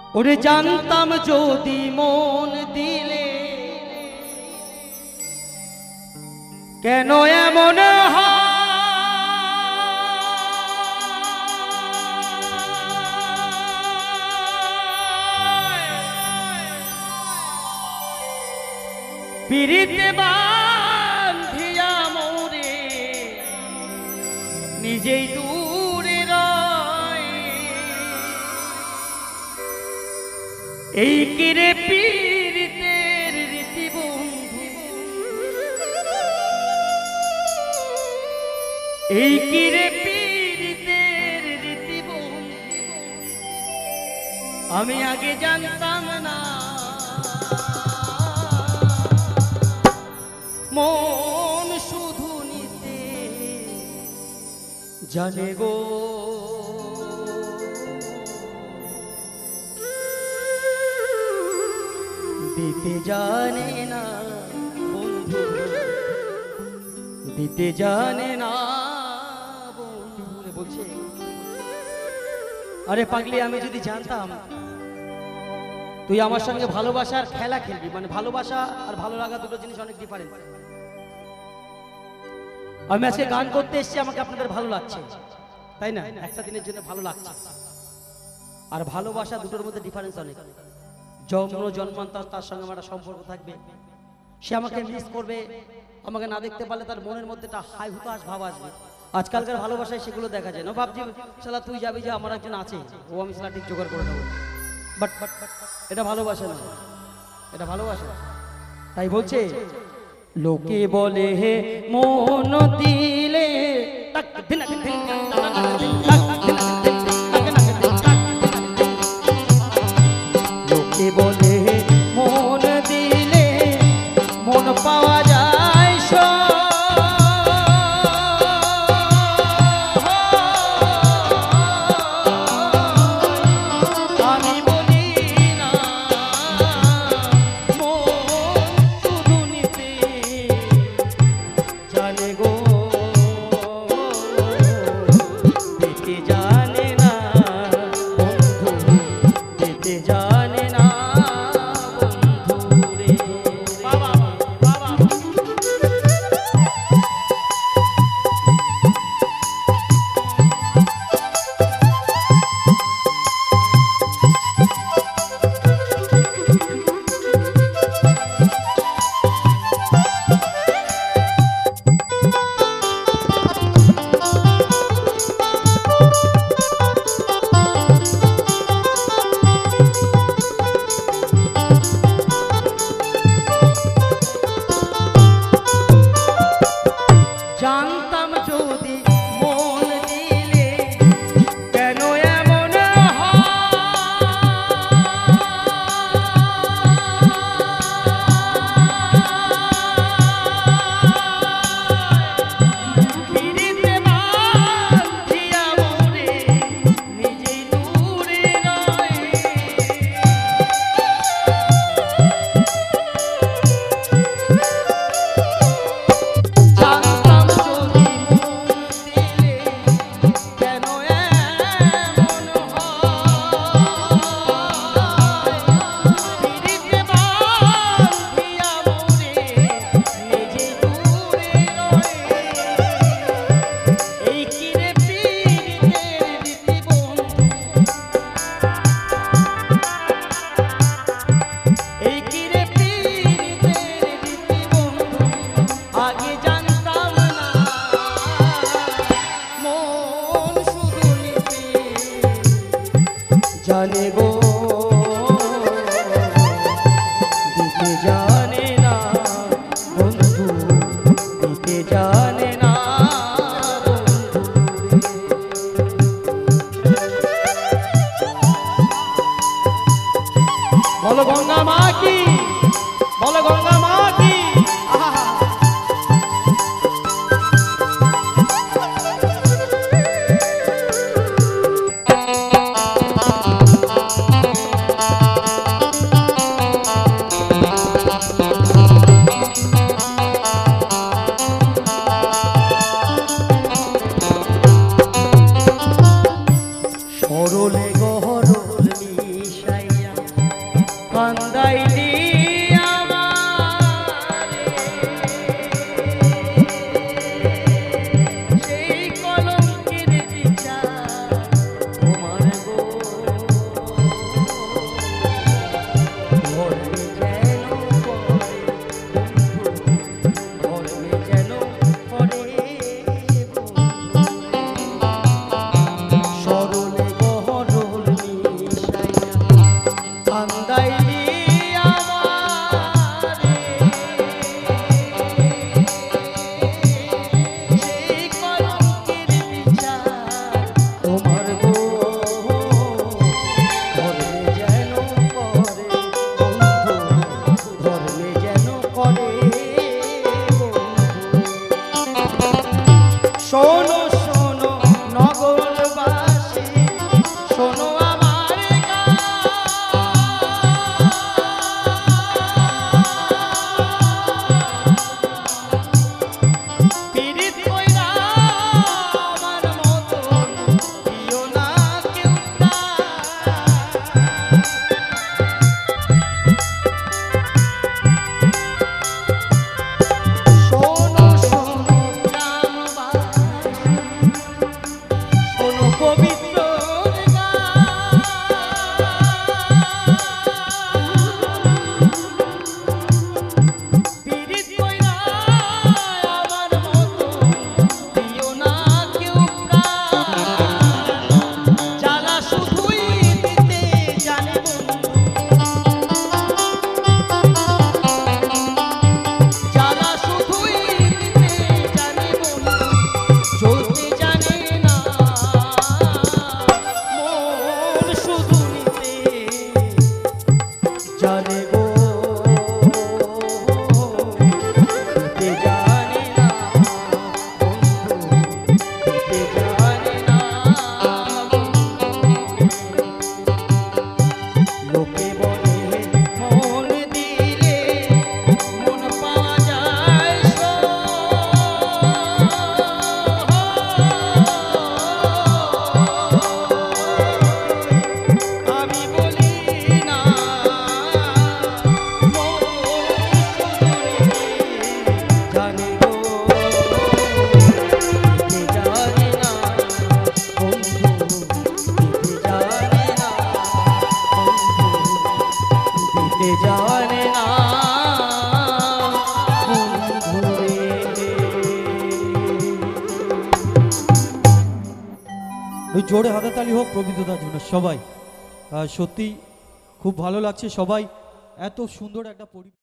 ওরে জানতাম যদি মন দিলে কেন এমন হয় পিরিতে বাঁধিয়া মোরে নিজেই দূরে রয় এই কিরে পীড়িতের রীতি বন্ধু এই কিরে পীড়িতের রীতি বন্ধু আমি আগে জানতাম না মন শুধু নিতে জানে গো দিতে জানে না বন্ধু দিতে জানে না বন্ধু বলছে আরে পাগলি আমি যদি জানতাম তুই আমার সঙ্গে ভালোবাসার খেলা খেলবি মানে ভালোবাসা আর ভালো লাগা দুটো জিনিস অনেক ডিফারেন্ট আমি আজকে গান করতে এসেছি আমাকে আপনাদের ভালো লাগছে তাই না একটা দিনের জন্য ভালো লাগছে আর ভালোবাসা দুটোর মধ্যে ডিফারেন্স অনেক জন্ম জন্মান্তর তার সঙ্গে আমার সম্পর্ক থাকবে সে আমাকে মিস করবে আমাকে না দেখতে পারলে তার মনের মধ্যে একটা হাই হুতাশ ভাব আসবে আজকালকার ভালোবাসায় সেগুলো দেখা যায় না ভাবছি শালা তুই যাবি যে আমার একজন আছে ও আমি শালা ঠিক জোগাড় করে নেবো বাট এটা ভালোবাসা না এটা ভালোবাসা তাই বলছে লোকে বলে হে মন দিলে লোকে বলে হে মন দিলে মন পাওয়া যায় জানে গো দিতে জানে না বন্ধু দিতে জানে না বলো গঙ্গা মা কি বলো গঙ্গা মা কি ওই জোরে হাততালি হোক প্রবীন্দ্রদার জন্য সবাই। সত্যি খুব ভালো লাগছে, সবাই এত সুন্দর একটা পরিবেশ।